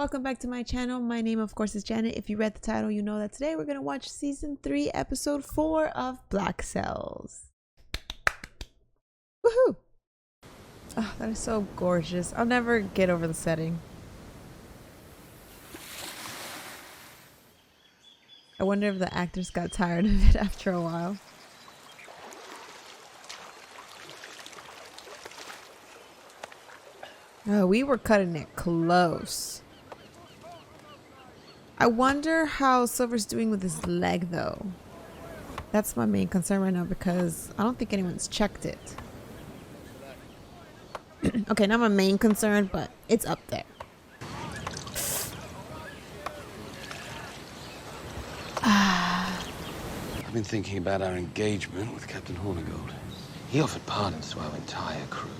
Welcome back to my channel. My name, of course, is Janet. If you read the title, you know that today we're going to watch Season 3, Episode 4 of Black Cells. Woohoo! Oh, that is so gorgeous. I'll never get over the setting. I wonder if the actors got tired of it after a while. Oh, we were cutting it close. I wonder how Silver's doing with his leg, though. That's my main concern right now because I don't think anyone's checked it. Okay, not my main concern, but it's up there. I've been thinking about our engagement with Captain Hornigold. He offered pardons to our entire crew.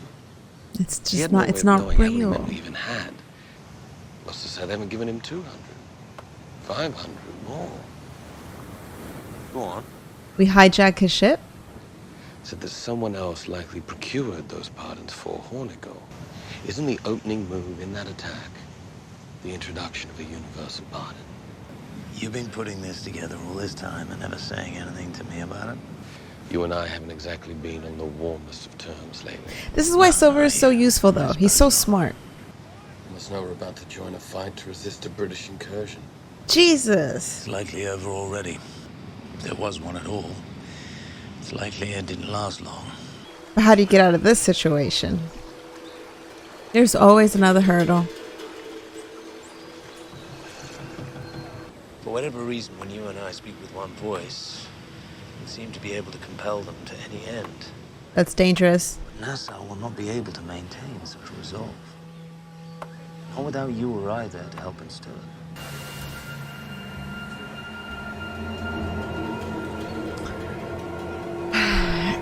It's just not, it's not real. We even had. What's to say they haven't given him 200, 500 more? Go on. We hijack his ship? Said that someone else likely procured those pardons for Hornigold. Isn't the opening move in that attack the introduction of a universal pardon? You've been putting this together all this time and never saying anything to me about it? You and I haven't exactly been on the warmest of terms lately. This is why Silver is so useful, though. He's so smart. You must know we're about to join a fight to resist a British incursion. Jesus. It's likely over already. If there was one at all. It's likely it didn't last long. But how do you get out of this situation? There's always another hurdle. For whatever reason, when you and I speak with one voice, we seem to be able to compel them to any end. That's dangerous. But Nassau will not be able to maintain such resolve. Not without you or I there to help instill it.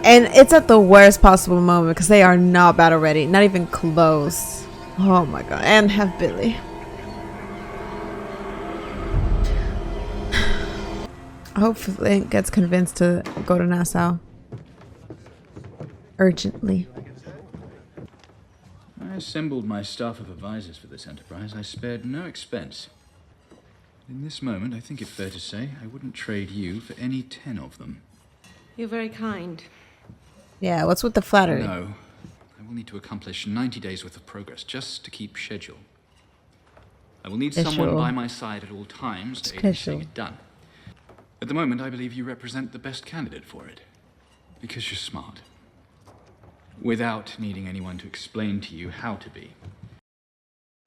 And it's at the worst possible moment because they are not battle ready. Not even close. Oh my god. And have Billy. Hopefully it gets convinced to go to Nassau. Urgently. I assembled my staff of advisors for this enterprise. I spared no expense. In this moment, I think it fair to say I wouldn't trade you for any 10 of them. You're very kind. Yeah, what's with the flattery? No. I will need to accomplish 90 days worth of progress just to keep schedule. I will need someone by my side at all times to aid me seeing it done. At the moment, I believe you represent the best candidate for it. Because you're smart. Without needing anyone to explain to you how to be.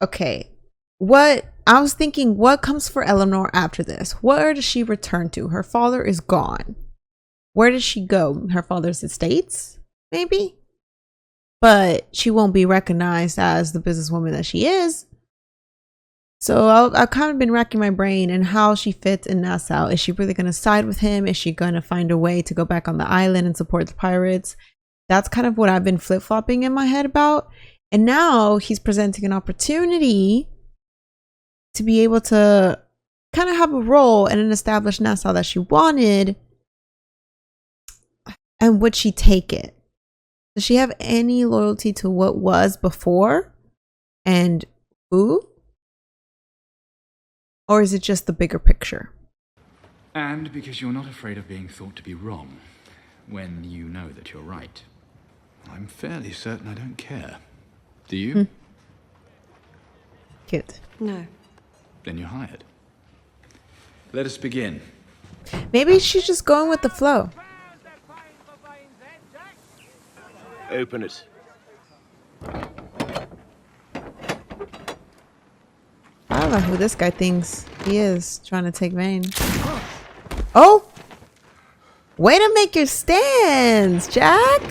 Okay. I was thinking, what comes for Eleanor after this? Where does she return to? Her father is gone. Where does she go? Her father's estates? Maybe? But she won't be recognized as the businesswoman that she is. So I've kind of been racking my brain and how she fits in Nassau. Is she really going to side with him? Is she going to find a way to go back on the island and support the pirates? That's kind of what I've been flip-flopping in my head about. And now he's presenting an opportunity to be able to kind of have a role in an established Nassau that she wanted. And would she take it? Does she have any loyalty to what was before? And who? Or is it just the bigger picture? And because you're not afraid of being thought to be wrong when you know that you're right. I'm fairly certain I don't care. Do you? Cute. No. Then you're hired. Let us begin. Maybe she's just going with the flow. Open it. I don't know who this guy thinks he is trying to take Vane. Oh! Way to make your stands, Jack!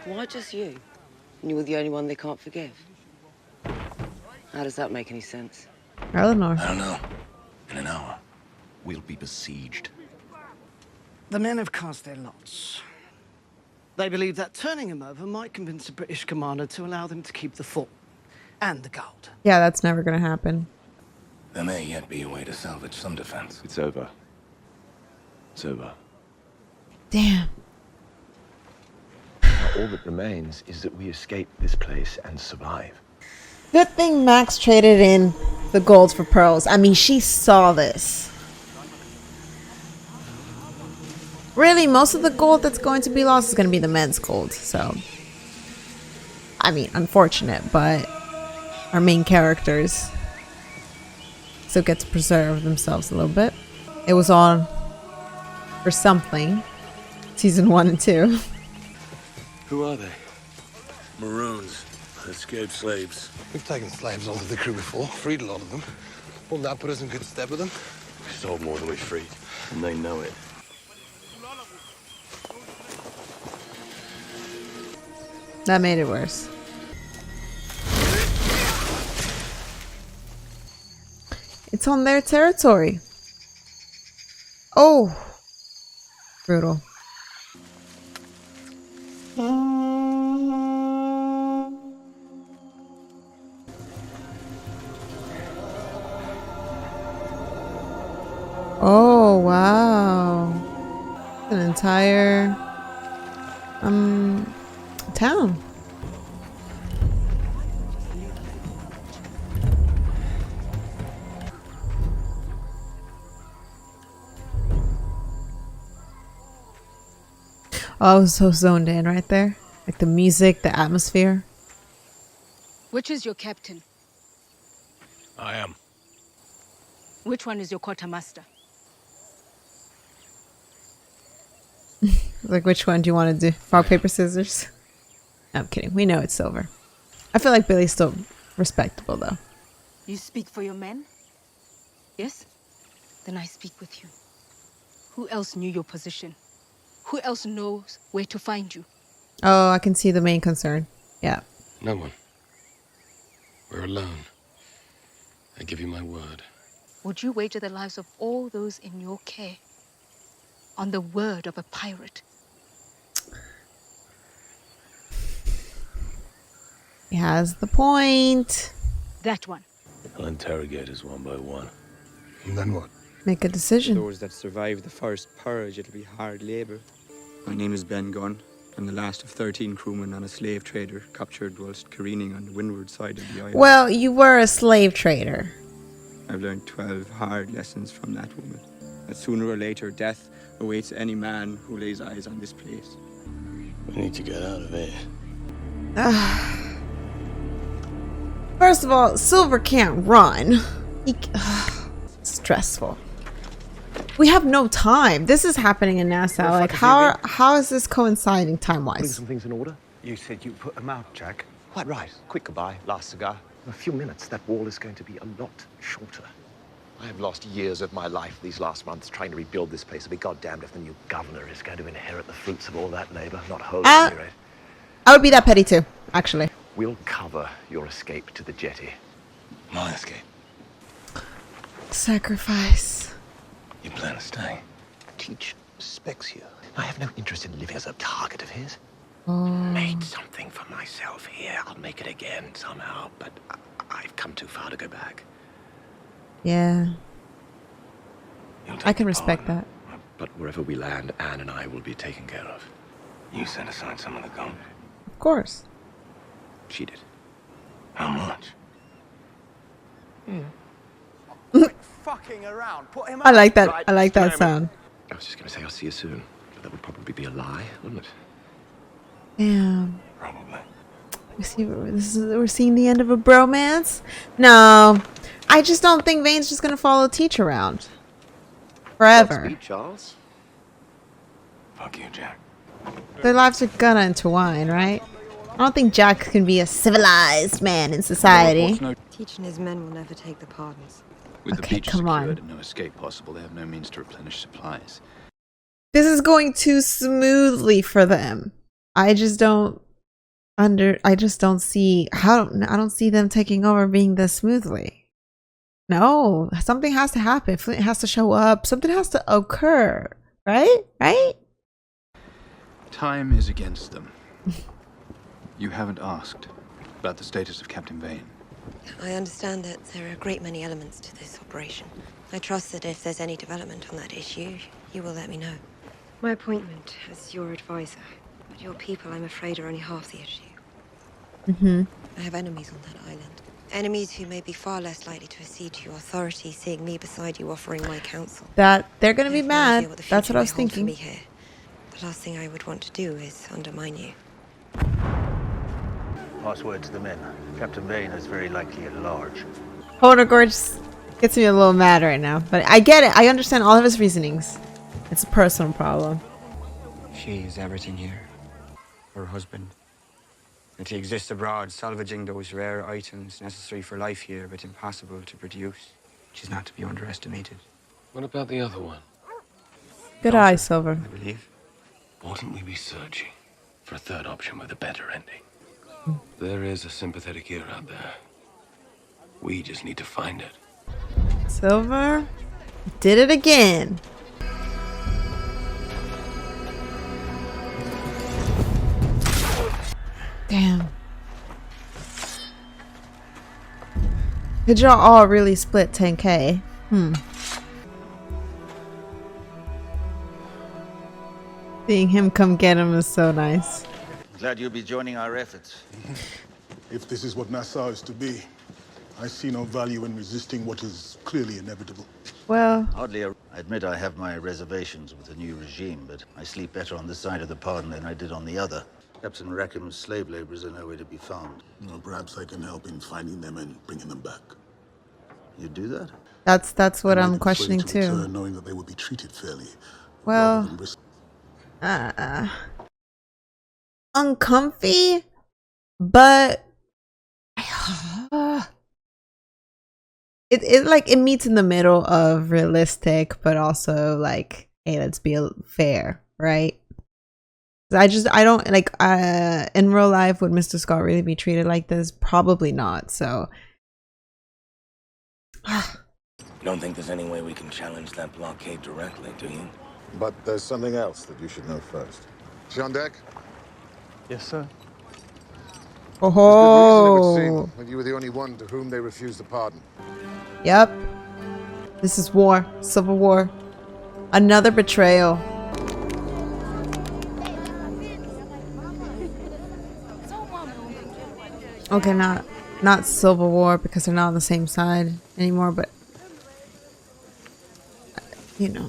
Why just you? And you were the only one they can't forgive. How does that make any sense? Eleanor. I don't know. In an hour, we'll be besieged. The men have cast their lots. They believe that turning him over might convince the British commander to allow them to keep the fort and the gold. Yeah, that's never gonna happen. There may yet be a way to salvage some defense. It's over. It's over. Damn. All that remains is that we escape this place and survive. Good thing Max traded in the gold for pearls. I mean, she saw this. Really, most of the gold that's going to be lost is going to be the men's gold. So, I mean, unfortunate, but our main characters still get to preserve themselves a little bit. It was on for something. Season 1 and 2. Who are they? Maroons. Escaped slaves. We've taken slaves onto the crew before, freed a lot of them. Won't that put us in good stead with them? We sold more than we freed, and they know it. That made it worse. It's on their territory. Oh, brutal. Oh, wow. An entire town. Oh, I was so zoned in right there. Like the music, the atmosphere. Which is your captain? I am. Which one is your quartermaster? Like, which one do you want to do? Rock, paper, scissors? No, I'm kidding. We know it's silver. I feel like Billy's still respectable, though. You speak for your men? Yes? Then I speak with you. Who else knew your position? Who else knows where to find you? Oh, I can see the main concern. Yeah. No one. We're alone. I give you my word. Would you wager the lives of all those in your care on the word of a pirate? He has the point. That one. I'll interrogate us one by one. And then what? Make a decision. Those that survive the first purge, it'll be hard labor. My name is Ben Gunn. I'm the last of 13 crewmen on a slave trader captured whilst careening on the windward side of the island. Well, you were a slave trader. I've learned 12 hard lessons from that woman. That sooner or later, death awaits any man who lays eyes on this place. We need to get out of here. First of all, Silver can't run. Stressful. We have no time. This is happening in Nassau. Like, how is this coinciding Putting time-wise? some things in order? You said you put them out, Jack. Quite right. Quick goodbye, last cigar. In a few minutes, that wall is going to be a lot shorter. I have lost years of my life these last months trying to rebuild this place. I'll be goddamned if the new governor is going to inherit the fruits of all that labor. Not wholly, at any rate. I would be that petty too, actually. We'll cover your escape to the jetty. My escape. Sacrifice. You plan to stay? Teach respects you. I have no interest in living as a target of his. Oh. Made something for myself here. I'll make it again somehow, but I've come too far to go back. Yeah. You'll take I can the respect pardon. that. But wherever we land, Anne and I will be taken care of. You set aside some of the gold. Of course. She did. How much? Fucking around. Put him I like that. Right, I like that Jeremy. sound. I was just going to say I'll see you soon. But that would probably be a lie, wouldn't it? Damn. Probably. We're seeing the end of a bromance? No. I just don't think Vane's just gonna follow Teach around. Forever. Godspeed, Charles. Fuck you, Jack. Their lives are gonna intertwine, right? I don't think Jack can be a civilized man in society. Teach and his men will never take the pardons. With Okay, the beach come on. secured and no escape possible, they have no means to replenish supplies. This is going too smoothly for them. I just don't see how. I don't see them taking over being this smoothly. No, something has to happen. Flint has to show up. Something has to occur. Right? Time is against them. You haven't asked about the status of Captain Vane. I understand that there are a great many elements to this operation. I trust that if there's any development on that issue, you will let me know. My appointment as your advisor, but your people, I'm afraid, are only half the issue. I have enemies on that island. Enemies who may be far less likely to accede to your authority, seeing me beside you offering my counsel. That they're gonna I be have no idea mad. what the That's future what I may was hold for me thinking. here. The last thing I would want to do is undermine you. Pass word to the men. Captain Vane is very likely at large. Hodegor gets me a little mad right now, but I get it. I understand all of his reasonings. It's a personal problem. She is everything here. Her husband. And he exists abroad, salvaging those rare items necessary for life here, but impossible to produce. She's not to be underestimated. What about the other one? Good eye, Silver. I believe. Oughtn't we be searching for a third option with a better ending? There is a sympathetic ear out there. We just need to find it. Silver did it again. Damn. Did y'all all really split 10K? Seeing him come get him is so nice. Glad you'll be joining our efforts. If this is what Nassau is to be, I see no value in resisting what is clearly inevitable. Well, Hardly I admit I have my reservations with the new regime, but I sleep better on this side of the pardon than I did on the other. Captain Rackham's slave laborers are nowhere to be found. Well, perhaps I can help in finding them and bringing them back. You do that? that's what I I'm might be questioning persuaded to too. return knowing that they will be treated fairly. Well, rather than risk. Uncomfy, but it meets in the middle of realistic, but also like, hey, let's be fair, right? I don't like in real life, would Mr. Scott really be treated like this? Probably not. So You don't think there's any way we can challenge that blockade directly, do you? But there's something else that you should know first. Jean Deck? Yes, sir. oh, There's good reason, it would seem, that you were the only one to whom they refused the pardon. yep. This is war, civil war, another betrayal. Okay, not civil war because they're not on the same side anymore, but you know.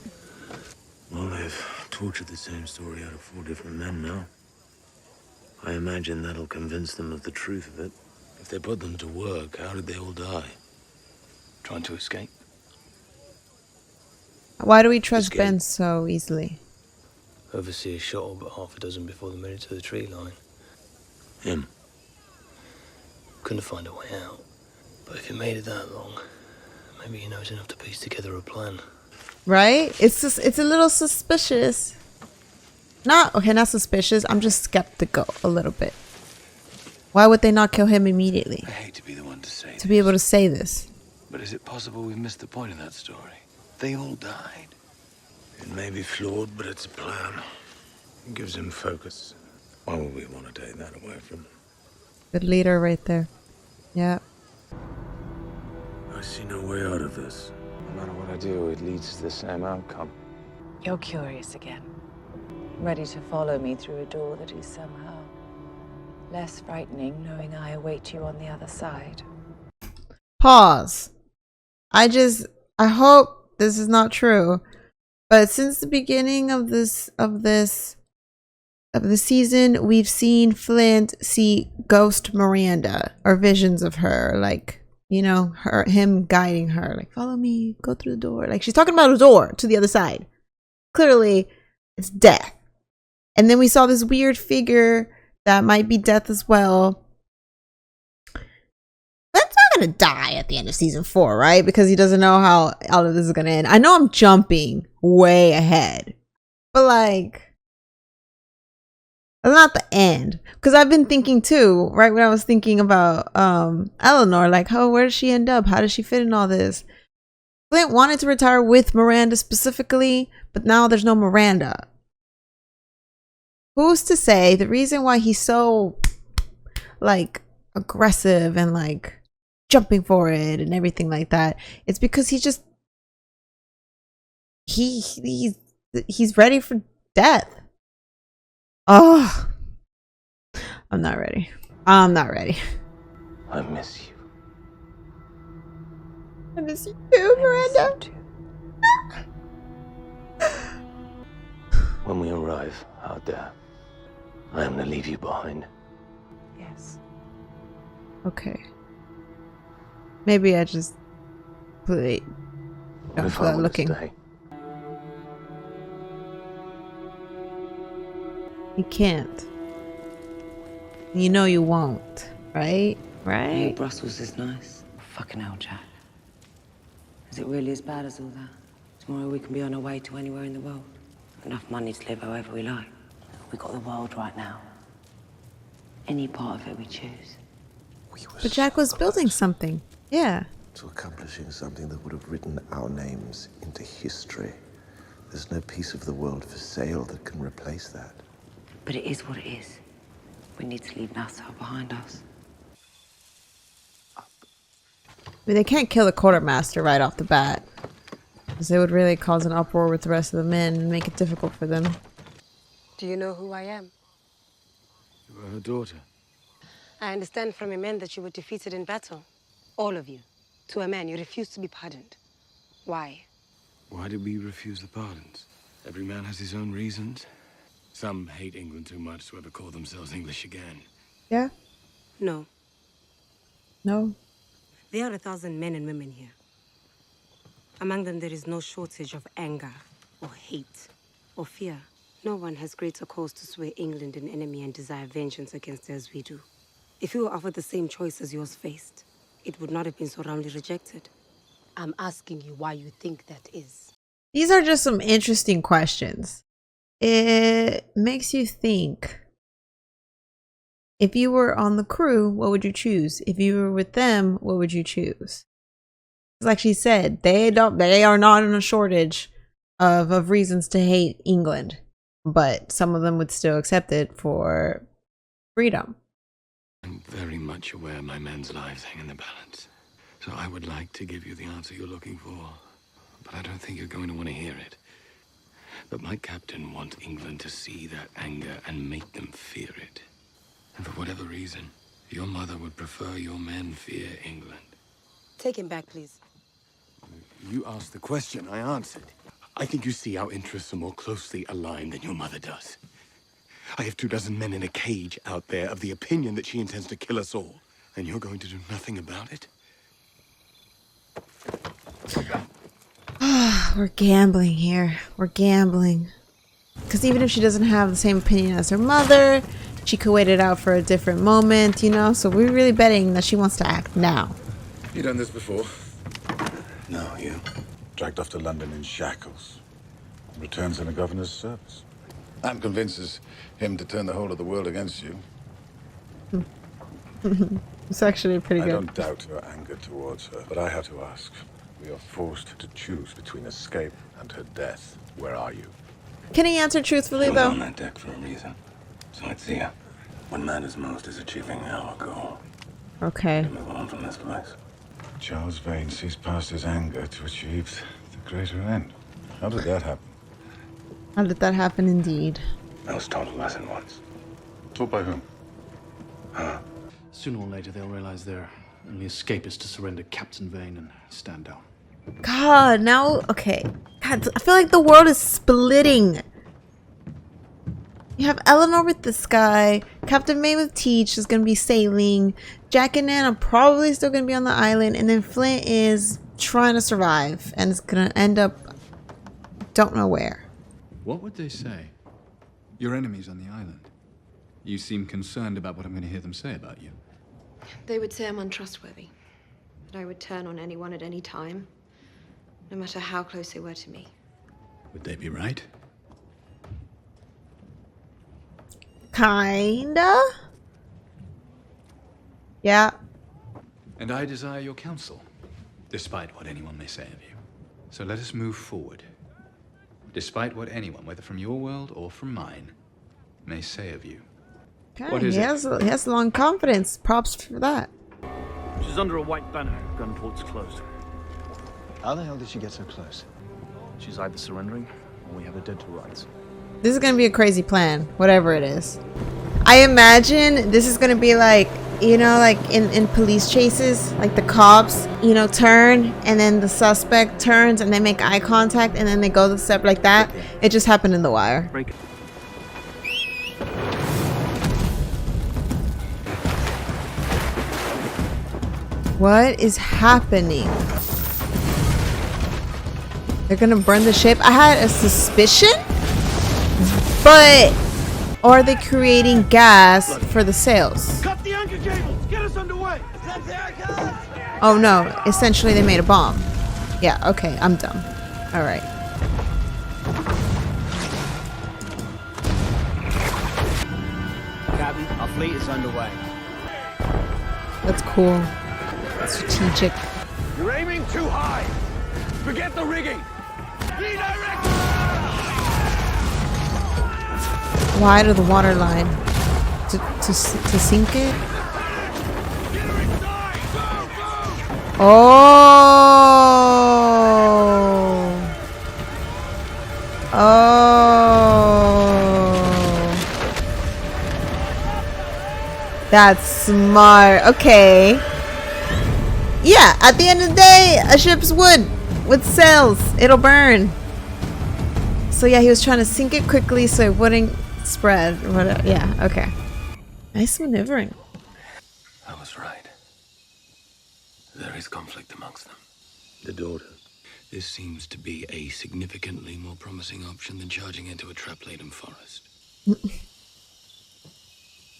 Well, they've tortured the same story out of 4 different men now. I imagine that'll convince them of the truth of it. If they put them to work, how did they all die? Trying to escape? Why do we trust Ben so easily? Overseer shot all but half a dozen before they made it to the tree line. Him. Couldn't find a way out. But if he made it that long, maybe he knows enough to piece together a plan. Right? It's a little suspicious. Not suspicious. I'm just skeptical a little bit. Why would they not kill him immediately? I hate to be the one to say To be able to say this. But is it possible we missed the point of that story? They all died. It may be flawed, but it's a plan. It gives him focus. Why would we want to take that away from him? Good leader right there. Yeah. I see no way out of this. No matter what I do, it leads to the same outcome. You're curious again. Ready to follow me through a door that is somehow less frightening, knowing I await you on the other side. Pause. I hope this is not true, but since the beginning of the season, we've seen Flint see Ghost Miranda or visions of her, like, you know, him guiding her, like, follow me, go through the door. Like, she's talking about a door to the other side. Clearly, it's death. And then we saw this weird figure that might be death as well. That's not gonna die at the end of season 4, right? Because he doesn't know how all of this is gonna end. I know I'm jumping way ahead, but like, that's not the end. Because I've been thinking too, right when I was thinking about Eleanor, like, oh, where does she end up? How does she fit in all this? Flint wanted to retire with Miranda specifically, but now there's no Miranda. Who's to say the reason why he's so like aggressive and like jumping for it and everything like that? It's because he's ready for death. Oh, I'm not ready. I'm not ready. I miss you. I miss you too, Miranda. When we arrive out there, I am to leave you behind. Yes. Okay. Maybe I just completely don't If feel I like were to looking. stay, You can't. You know you won't, right? Right? Brussels is nice. Fucking hell, Jack. Is it really as bad as all that? Tomorrow we can be on our way to anywhere in the world. Enough money to live however we like. We got the world right now. Any part of it we choose. But Jack was building something. Yeah. To accomplishing something that would have written our names into history. There's no piece of the world for sale that can replace that. But it is what it is. We need to leave Nassau behind us. I mean, they can't kill the quartermaster right off the bat. Because it would really cause an uproar with the rest of the men and make it difficult for them. Do you know who I am? you were her daughter. I understand from your men that you were defeated in battle. All of you. To a man, you refused to be pardoned. Why? Why did we refuse the pardons? Every man has his own reasons. Some hate England too much to ever call themselves English again. Yeah? No. No? There are 1,000 men and women here. Among them, there is no shortage of anger, or hate, or fear. No one has greater cause to swear England an enemy and desire vengeance against her as we do. If you were offered the same choice as yours faced, it would not have been so roundly rejected. I'm asking you why you think that is. These are just some interesting questions. It makes you think. If you were on the crew, what would you choose? If you were with them, what would you choose? Like she said, they are not in a shortage of reasons to hate England, but some of them would still accept it for freedom. I'm very much aware my men's lives hang in the balance. So I would like to give you the answer you're looking for, but I don't think you're going to want to hear it. But my captain wants England to see that anger and make them fear it. And for whatever reason, your mother would prefer your men fear England. Take him back, please. You asked the question, I answered. I think you see our interests are more closely aligned than your mother does. I have 24 men in a cage out there of the opinion that she intends to kill us all. And you're going to do nothing about it? We're gambling here. We're gambling. Because even if she doesn't have the same opinion as her mother, she could wait it out for a different moment, you know? So we're really betting that she wants to act now. You done this before? No, you. Dragged off to London in shackles. Returns in the governor's service. That convinces him to turn the whole of the world against you. It's actually pretty good. I don't doubt your anger towards her, but I have to ask. We are forced to choose between escape and her death. Where are you? Can he answer truthfully, She was though? on that deck for a reason. So it's here. What matters most is achieving our goal. Okay. To move on from this place. Charles Vane sees past his anger to achieve the greater end. How did that happen? How did that happen indeed? I was taught a lesson once. Taught by whom? Huh? Sooner or later, they'll realize their only escape is to surrender Captain Vane and stand down. God, now, okay. God, I feel like the world is splitting. You have Eleanor with this guy, Captain May with Teach is gonna be sailing, Jack and Nan are probably still gonna be on the island, and then Flint is trying to survive and is gonna end up don't know where. What would they say? Your enemies on the island. You seem concerned about what I'm going to hear them say about you. They would say I'm untrustworthy. That I would turn on anyone at any time, no matter how close they were to me. Would they be right? Kinda? Yeah. And I desire your counsel, despite what anyone may say of you. So let us move forward. Despite what anyone, whether from your world or from mine, may say of you. Okay, What is he it? has long confidence. Props for that. She's under a white banner. Gun port's closed. How the hell did she get so close? She's either surrendering, or we have her dead to rights. This is gonna be a crazy plan, whatever it is. I imagine this is gonna be like you know, like in police chases, like the cops, you know, turn and then the suspect turns and they make eye contact and then they go the step like that. It just happened in The Wire. What is happening? They're gonna burn the ship? I had a suspicion, but or are they creating gas for the sails? Cut the anchor cables! Get us underway! Oh no, essentially they made a bomb. Yeah, okay, I'm dumb. Alright. Captain, our fleet is underway. That's cool. That's strategic. You're aiming too high! Forget the rigging! Redirect! Wide of the water line. To sink it? Oh! Oh! That's smart. Okay. Yeah, at the end of the day, a ship's wood with sails. It'll burn. So yeah, he was trying to sink it quickly so it wouldn't spread. Whatever. Yeah, okay. Nice maneuvering. I was right. There is conflict amongst them. The daughter. This seems to be a significantly more promising option than charging into a trap-laden forest.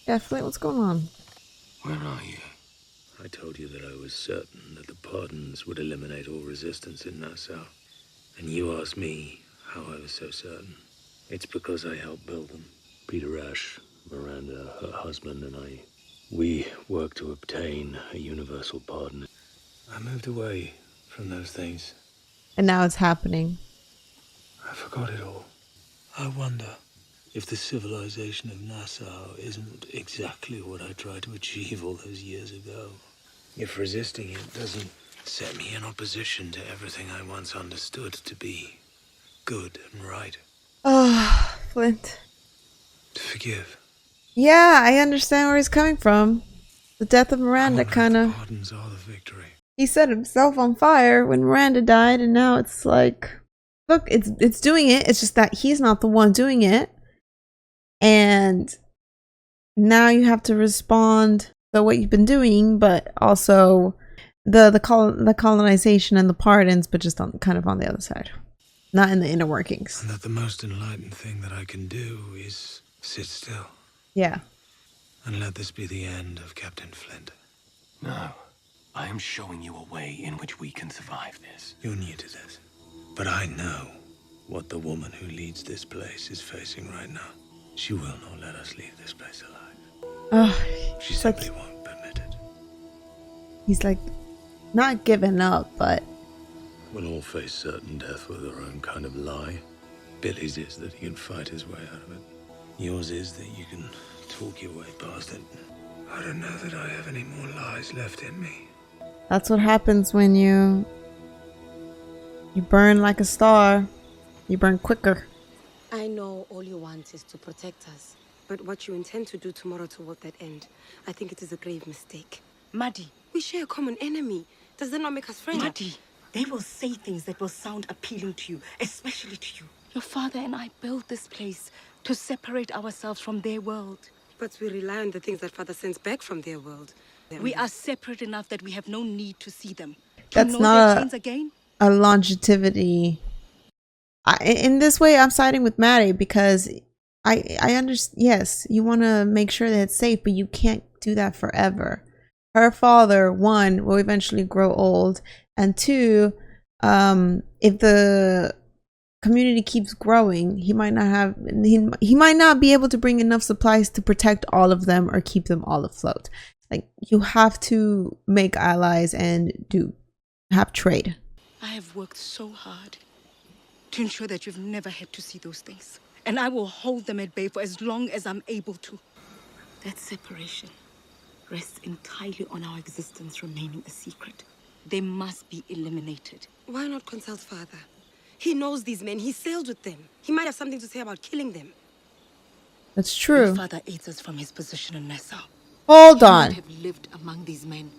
Yeah, Flint, what's going on? Where are you? I told you that I was certain that the Pardons would eliminate all resistance in Nassau. And you asked me how I was so certain. It's because I helped build them. Peter Ash, Miranda, her husband, and we worked to obtain a universal pardon. I moved away from those things. And now it's happening. I forgot it all. I wonder if the civilization of Nassau isn't exactly what I tried to achieve all those years ago. If resisting it doesn't set me in opposition to everything I once understood to be good and right. Oh, Flint. To forgive. Yeah, I understand where he's coming from. The death of Miranda kind of... Pardons are the victory. He set himself on fire when Miranda died, and now it's like... Look, it's doing it. It's just that he's not the one doing it. And now you have to respond to what you've been doing, but also the colonization and the pardons, but just kind of on the other side. Not in the inner workings. And that the most enlightened thing that I can do is sit still. Yeah. And let this be the end of Captain Flint. No. I am showing you a way in which we can survive this. You're new to this. But I know what the woman who leads this place is facing right now. She will not let us leave this place alive. Oh, she simply won't permit it. He's like, not giving up, but... We'll all face certain death with our own kind of lie. Billy's is that he can fight his way out of it. Yours is that you can talk your way past it. I don't know that I have any more lies left in me. That's what happens when you burn like a star. You burn quicker. I know all you want is to protect us. But what you intend to do tomorrow toward that end, I think it is a grave mistake. Maddie. We share a common enemy. Does that not make us friends? Maddie, they will say things that will sound appealing to you, especially to you. Your father and I built this place to separate ourselves from their world. But we rely on the things that father sends back from their world. We are separate enough that we have no need to see them. That's not a longevity. In this way, I'm siding with Maddie because I understand. Yes, you want to make sure that it's safe, but you can't do that forever. Her father, one, will eventually grow old, and two, if the community keeps growing, he might not be able to bring enough supplies to protect all of them or keep them all afloat. Like, you have to make allies and have trade. I have worked so hard to ensure that you've never had to see those things. And I will hold them at bay for as long as I'm able to. That separation rests entirely on our existence remaining a secret. They must be eliminated. Why not consult father? He knows these men. He sailed with them. He might have something to say about killing them. That's true. Your father aids us from his position in Nassau. Hold He on. might have lived among these men.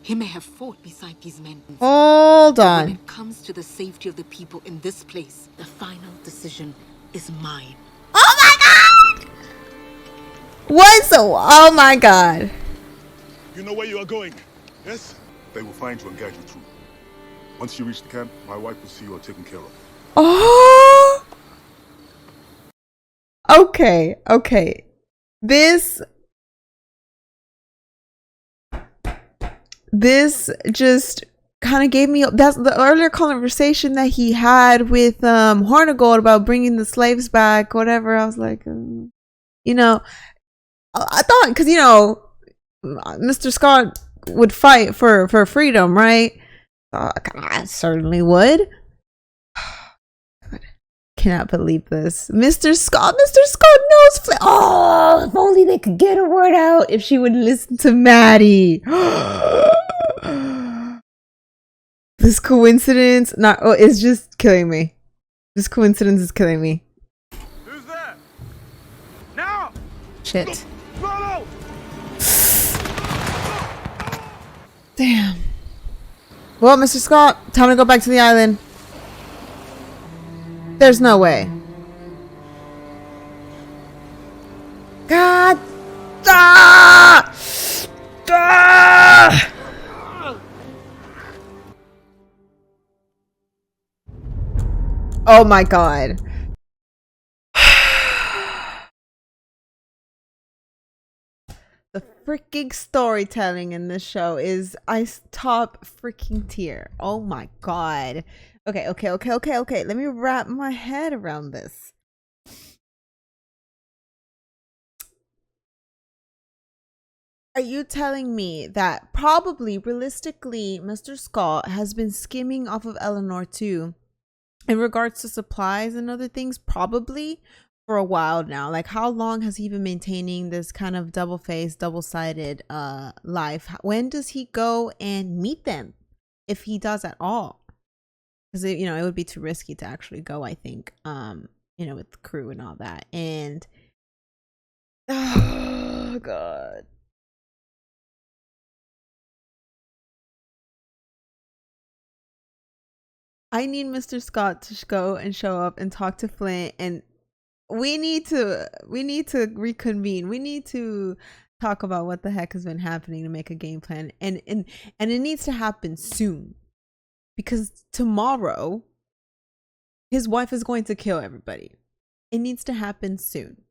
He may have fought beside these men. Hold But when on. it comes to the safety of the people in this place, the final decision is mine. Oh my god! What? So, oh my god. You know where you are going, yes? They will find you and guide you through. Once you reach the camp, my wife will see you are taken care of. Oh! Okay, okay. This just kind of gave me, that's the earlier conversation that he had with Hornigold about bringing the slaves back, whatever. I was like, you know, I thought, because, you know, Mr. Scott would fight for freedom, right? I certainly would. Cannot believe this. Mr. Scott knows oh, if only they could get a word out, if she would listen to Maddie. This coincidence it's just killing me. This coincidence is killing me. Who's there? Now! Shit. Follow! Damn. Well, Mr. Scott, time to go back to the island. There's no way. God. Ah! Ah! Oh my god. The freaking storytelling in this show is top freaking tier. Oh my god. Okay. Let me wrap my head around this. Are you telling me that probably realistically Mr. Scott has been skimming off of Eleanor too in regards to supplies and other things, probably for a while now? Like, how long has he been maintaining this kind of double-faced, double-sided life? When does he go and meet them, if he does at all? Because it would be too risky to actually go, I think, with the crew and all that. And oh god, I need Mr. Scott to go and show up and talk to Flint, and we need to reconvene. We need to talk about what the heck has been happening to make a game plan, and it needs to happen soon, because tomorrow his wife is going to kill everybody. It needs to happen soon.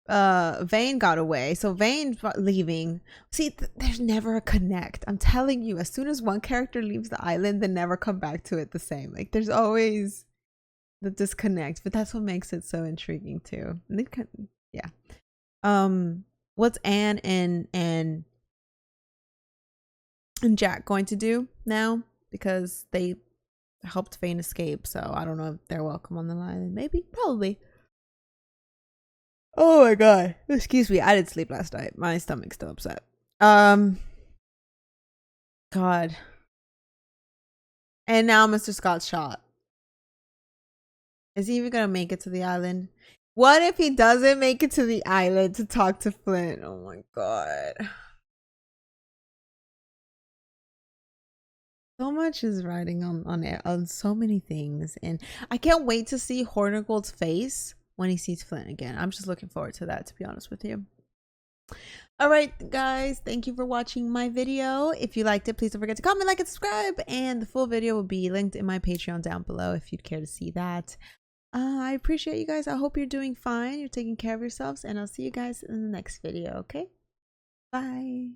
Vane got away, so Vane's leaving. See, there's never a connect. I'm telling you, as soon as one character leaves the island, they never come back to it the same. Like, there's always the disconnect, but that's what makes it so intriguing too. Yeah. What's Anne and Jack going to do now? Because they helped Vane escape, so I don't know if they're welcome on the island. Maybe, probably. Oh my god. Excuse me, I didn't sleep last night. My stomach's still upset. God. And now Mr. Scott's shot. Is he even gonna make it to the island? What if he doesn't make it to the island to talk to Flint? Oh my god. So much is riding on so many things, and I can't wait to see Hornigold's face when he sees Flint again. I'm just looking forward to that, to be honest with you. All right, guys, thank you for watching my video. If you liked it, please don't forget to comment, like, and subscribe, and the full video will be linked in my Patreon down below if you'd care to see that. I appreciate you guys. I hope you're doing fine, you're taking care of yourselves, and I'll see you guys in the next video. Okay, bye.